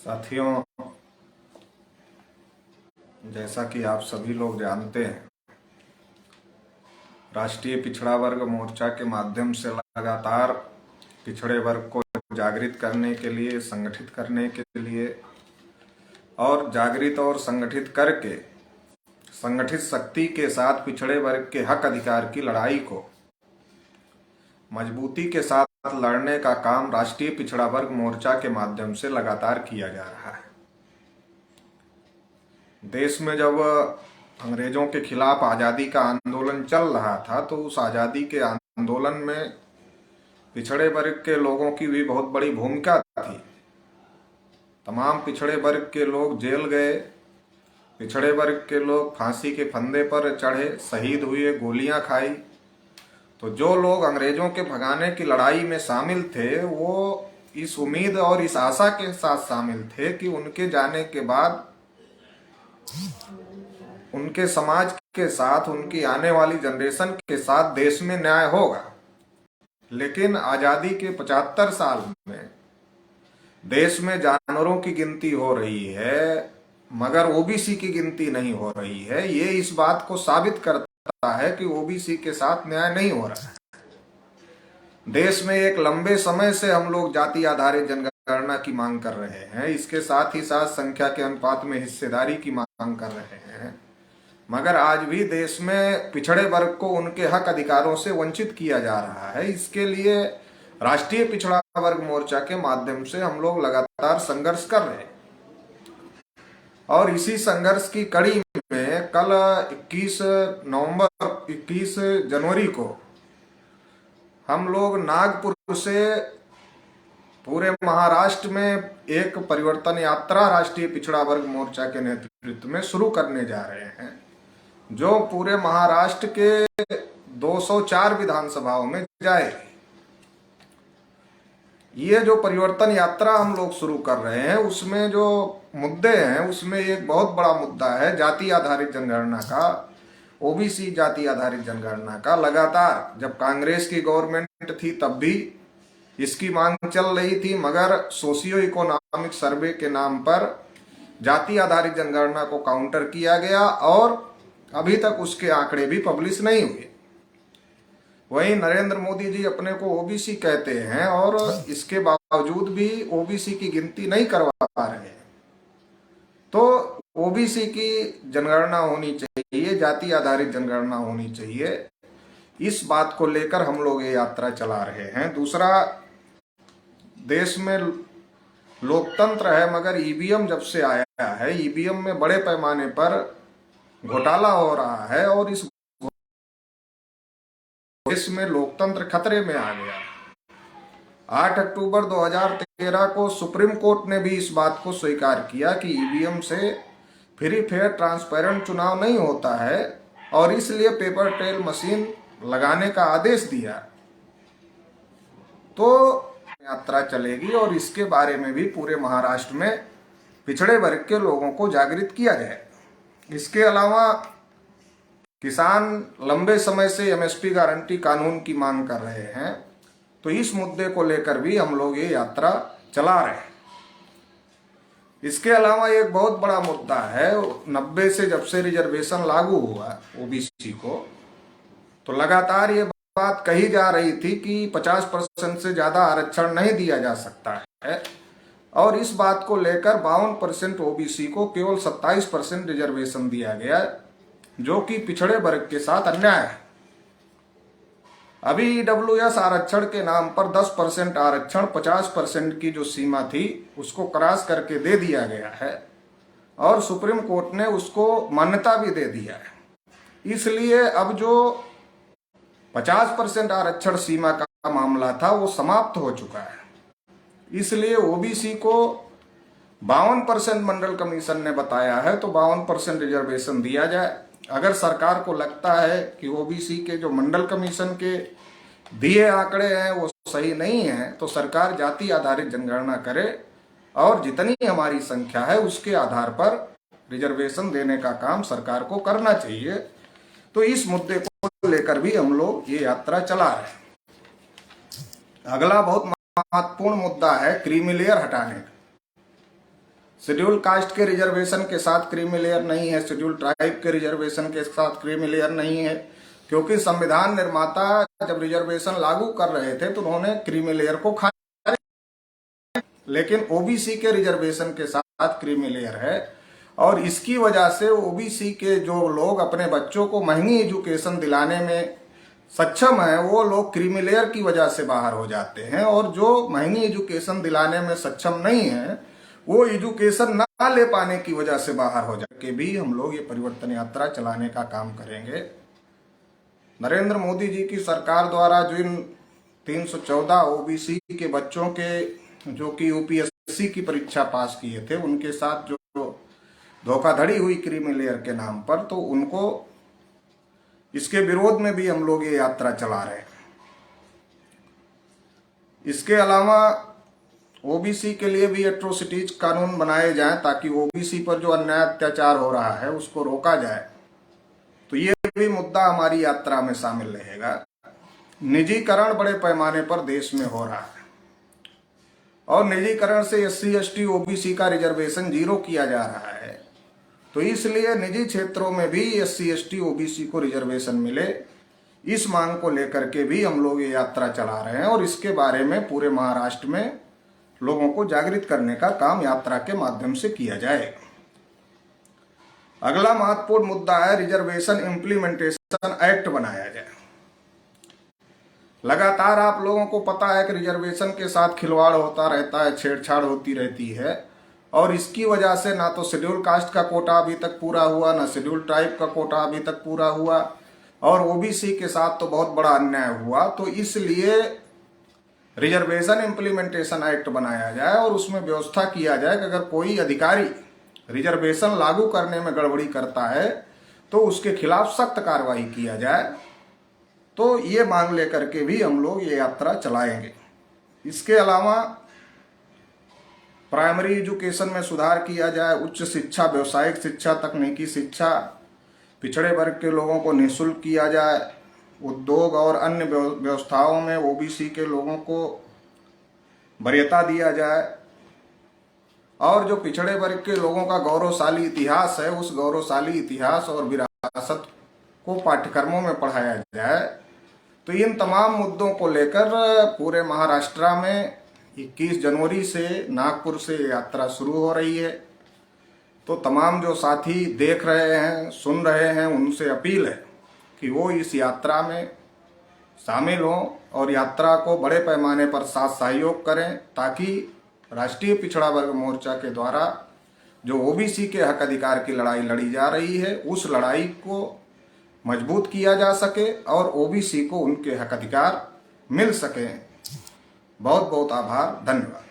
साथियों, जैसा कि आप सभी लोग जानते हैं, राष्ट्रीय पिछड़ा वर्ग मोर्चा के माध्यम से लगातार पिछड़े वर्ग को जागृत करने के लिए, संगठित करने के लिए और जागृत और संगठित करके संगठित शक्ति के साथ पिछड़े वर्ग के हक अधिकार की लड़ाई को मजबूती के साथ लड़ने का काम राष्ट्रीय पिछड़ा वर्ग मोर्चा के माध्यम से लगातार किया जा रहा है। देश में जब अंग्रेजों के खिलाफ आज़ादी का आंदोलन चल रहा था तो उस आज़ादी के आंदोलन में पिछड़े वर्ग के लोगों की भी बहुत बड़ी भूमिका थी। तमाम पिछड़े वर्ग के लोग जेल गए, पिछड़े वर्ग के लोग फांसी के फंदे पर चढ़े, शहीद हुए, गोलियां खाई। तो जो लोग अंग्रेजों के भगाने की लड़ाई में शामिल थे वो इस उम्मीद और इस आशा के साथ शामिल थे कि उनके जाने के बाद उनके समाज के साथ, उनकी आने वाली जनरेशन के साथ देश में न्याय होगा। लेकिन आजादी के 75 साल में देश में जानवरों की गिनती हो रही है मगर ओबीसी की गिनती नहीं हो रही है। ये इस बात को साबित करता है कि ओबीसी के साथ न्याय नहीं हो रहा है। देश में एक लंबे समय से हम लोग जाति आधारित जनगणना की मांग कर रहे हैं, इसके साथ ही साथ संख्या के अनुपात में हिस्सेदारी की मांग कर रहे हैं, मगर आज भी देश में पिछड़े वर्ग को उनके हक अधिकारों से वंचित किया जा रहा है। इसके लिए राष्ट्रीय पिछड़ा वर्ग मोर्चा के माध्यम से हम लोग लगातार संघर्ष कर रहे हैं और इसी संघर्ष की कड़ी में कल 21 जनवरी को हम लोग नागपुर से पूरे महाराष्ट्र में एक परिवर्तन यात्रा राष्ट्रीय पिछड़ा वर्ग मोर्चा के नेतृत्व में शुरू करने जा रहे हैं, जो पूरे महाराष्ट्र के 204 विधानसभाओं में जाएगी। ये जो परिवर्तन यात्रा हम लोग शुरू कर रहे हैं उसमें जो मुद्दे हैं उसमें एक बहुत बड़ा मुद्दा है जाति आधारित जनगणना का, ओबीसी जाति आधारित जनगणना का। लगातार जब कांग्रेस की गवर्नमेंट थी तब भी इसकी मांग चल रही थी, मगर सोशियो इकोनॉमिक सर्वे के नाम पर जाति आधारित जनगणना को काउंटर किया गया और अभी तक उसके आंकड़े भी पब्लिश नहीं हुए। वहीं नरेंद्र मोदी जी अपने को ओबीसी कहते हैं और इसके बावजूद भी ओबीसी की गिनती नहीं करवा पा रहे हैं। तो ओबीसी की जनगणना होनी चाहिए, जाति आधारित जनगणना होनी चाहिए, इस बात को लेकर हम लोग ये यात्रा चला रहे हैं। दूसरा, देश में लोकतंत्र है मगर ईवीएम जब से आया है, ईवीएम में बड़े पैमाने पर घोटाला हो रहा है और इस देश में लोकतंत्र खतरे में आ गया। 8 अक्टूबर 2013 को सुप्रीम कोर्ट ने भी इस बात को स्वीकार किया कि ईवीएम से फ्री फेयर ट्रांसपेरेंट चुनाव नहीं होता है और इसलिए पेपर ट्रेल मशीन लगाने का आदेश दिया। तो यात्रा चलेगी और इसके बारे में भी पूरे महाराष्ट्र में पिछड़े वर्ग के लोगों को जागृत किया जाए। इसके अलावा किसान लंबे समय से एमएसपी गारंटी कानून की मांग कर रहे हैं, तो इस मुद्दे को लेकर भी हम लोग ये यात्रा चला रहे हैं। इसके अलावा एक बहुत बड़ा मुद्दा है, 90 से जब से रिजर्वेशन लागू हुआ ओबीसी को, तो लगातार ये बात कही जा रही थी कि 50% से ज्यादा आरक्षण नहीं दिया जा सकता है और इस बात को लेकर 52% ओबीसी को केवल 27% रिजर्वेशन दिया गया, जो कि पिछड़े वर्ग के साथ अन्याय है। अभी ईडब्ल्यूएस आरक्षण के नाम पर 10% आरक्षण 50% की जो सीमा थी उसको क्रॉस करके दे दिया गया है और सुप्रीम कोर्ट ने उसको मान्यता भी दे दिया है। इसलिए अब जो 50% आरक्षण सीमा का मामला था वो समाप्त हो चुका है। इसलिए ओबीसी को 52% मंडल कमीशन ने बताया है, तो 52% रिजर्वेशन दिया जाए। अगर सरकार को लगता है कि ओबीसी के जो मंडल कमीशन के दिए आंकड़े हैं वो सही नहीं है, तो सरकार जाति आधारित जनगणना करे और जितनी हमारी संख्या है उसके आधार पर रिजर्वेशन देने का काम सरकार को करना चाहिए। तो इस मुद्दे को लेकर भी हम लोग ये यात्रा चला रहे हैं। अगला बहुत महत्वपूर्ण मुद्दा है क्रीमी लेयर हटाने का। शेड्यूल कास्ट के रिजर्वेशन के साथ क्रीमी लेयर नहीं है, शेड्यूल ट्राइब के रिजर्वेशन के साथ क्रीमी लेयर नहीं है, क्योंकि संविधान निर्माता जब रिजर्वेशन लागू कर रहे थे तो उन्होंने क्रीमी लेयर को खारिज, लेकिन ओबीसी के रिजर्वेशन के साथ क्रीमी लेयर है। और इसकी वजह से ओबीसी के जो लोग अपने बच्चों को महंगी एजुकेशन दिलाने में सक्षम है, वो लोग क्रीमी लेयर की वजह से बाहर हो जाते हैं, और जो महंगी एजुकेशन दिलाने में सक्षम नहीं है वो एजुकेशन ना ले पाने की वजह से बाहर हो जाके भी हम लोग ये परिवर्तन यात्रा चलाने का काम करेंगे। नरेंद्र मोदी जी की सरकार द्वारा जो इन 314 ओबीसी के बच्चों के जो कि यूपीएससी की परीक्षा पास किए थे उनके साथ जो धोखाधड़ी हुई क्रीमी लेयर के नाम पर, तो उनको इसके विरोध में भी हम लोग ये यात्रा चला रहे हैं। इसके अलावा ओबीसी के लिए भी एट्रोसिटीज कानून बनाए जाएं ताकि ओबीसी पर जो अन्याय अत्याचार हो रहा है उसको रोका जाए, तो ये भी मुद्दा हमारी यात्रा में शामिल रहेगा। निजीकरण बड़े पैमाने पर देश में हो रहा है और निजीकरण से एससी एसटी ओबीसी का रिजर्वेशन 0 किया जा रहा है, तो इसलिए निजी क्षेत्रों में भी एससी एसटी ओबीसी को रिजर्वेशन मिले, इस मांग को लेकर के भी हम लोग ये यात्रा चला रहे हैं और इसके बारे में पूरे महाराष्ट्र में लोगों को जागृत करने का काम यात्रा के माध्यम से किया जाए। अगला महत्वपूर्ण मुद्दा है रिजर्वेशन इम्प्लीमेंटेशन एक्ट बनाया जाए। लगातार आप लोगों को पता है कि रिजर्वेशन के साथ खिलवाड़ होता रहता है, छेड़छाड़ होती रहती है, और इसकी वजह से ना तो शेड्यूल कास्ट का कोटा अभी तक पूरा हुआ, ना शेड्यूल ट्राइब का कोटा अभी तक पूरा हुआ, और ओबीसी के साथ तो बहुत बड़ा अन्याय हुआ। तो इसलिए रिजर्वेशन इम्प्लीमेंटेशन एक्ट बनाया जाए और उसमें व्यवस्था किया जाए कि अगर कोई अधिकारी रिजर्वेशन लागू करने में गड़बड़ी करता है तो उसके खिलाफ सख्त कार्रवाई किया जाए। तो ये मांग लेकर के भी हम लोग ये यात्रा चलाएंगे। इसके अलावा प्राइमरी एजुकेशन में सुधार किया जाए, उच्च शिक्षा, व्यवसायिक शिक्षा, तकनीकी शिक्षा पिछड़े वर्ग के लोगों को निःशुल्क किया जाए, उद्योग और अन्य व्यवस्थाओं में ओबीसी के लोगों को वरीयता दिया जाए, और जो पिछड़े वर्ग के लोगों का गौरवशाली इतिहास है उस गौरवशाली इतिहास और विरासत को पाठ्यक्रमों में पढ़ाया जाए। तो इन तमाम मुद्दों को लेकर पूरे महाराष्ट्र में 21 जनवरी से नागपुर से यात्रा शुरू हो रही है। तो तमाम जो साथी देख रहे हैं, सुन रहे हैं, उनसे अपील है कि वो इस यात्रा में शामिल हों और यात्रा को बड़े पैमाने पर साथ सहयोग करें, ताकि राष्ट्रीय पिछड़ा वर्ग मोर्चा के द्वारा जो ओबीसी के हक अधिकार की लड़ाई लड़ी जा रही है उस लड़ाई को मजबूत किया जा सके और ओबीसी को उनके हक अधिकार मिल सके। बहुत बहुत आभार, धन्यवाद।